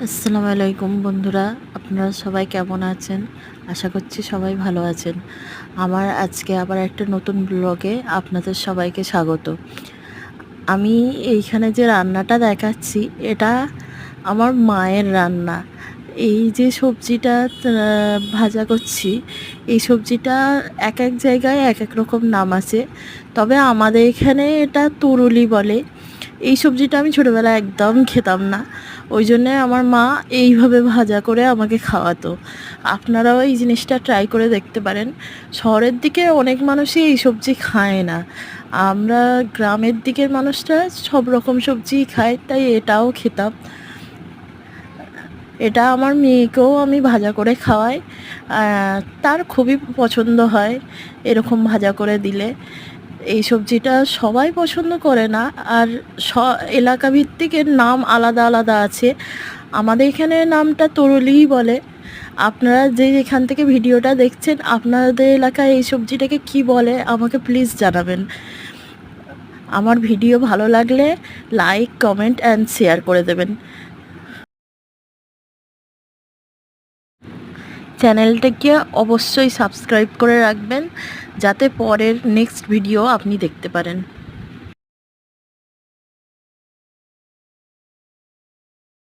আসসালামু আলাইকুম বন্ধুরা, আপনারা সবাই কেমন আছেন? আশা করছি সবাই ভালো আছেন। আমার আজকে আবার একটা নতুন ব্লগে আপনাদের সবাইকে স্বাগত। আমি এইখানে যে রান্নাটা দেখাচ্ছি এটা আমার মায়ের রান্না। এই যে সবজিটা ভাজা করছি, এই সবজিটা এক এক জায়গায় এক এক রকম নাম আছে, তবে আমাদের এখানে এটা তরুলি বলে। এই সবজিটা আমি ছোটোবেলায় একদম খেতাম না, ওই জন্যে আমার মা এইভাবে ভাজা করে আমাকে খাওয়াতো। আপনারাও এই জিনিসটা ট্রাই করে দেখতে পারেন। শহরের দিকে অনেক মানুষই এই সবজি খায় না, আমরা গ্রামের দিকের মানুষরা সব রকম সবজিই খায়, তাই এটাও খেতাম। এটা আমার মেয়েকেও আমি ভাজা করে খাওয়াই, তার খুবই পছন্দ হয় এরকম ভাজা করে দিলে। এই সবজিটা সবাই পছন্দ করে না, আর এলাকা ভিত্তিক এর নাম আলাদা আলাদা আছে। আমাদের এখানে নামটা তরুলিই বলে। আপনারা যে এখান থেকে ভিডিওটা দেখছেন, আপনাদের এলাকায় এই সবজিটাকে কি বলে আমাকে প্লিজ জানাবেন। আমার ভিডিও ভালো লাগলে লাইক, কমেন্ট অ্যান্ড শেয়ার করে দেবেন। চ্যানেলটাকে অবশ্যই সাবস্ক্রাইব করে রাখবেন, যাতে পরের নেক্সট ভিডিও আপনি দেখতে পারেন।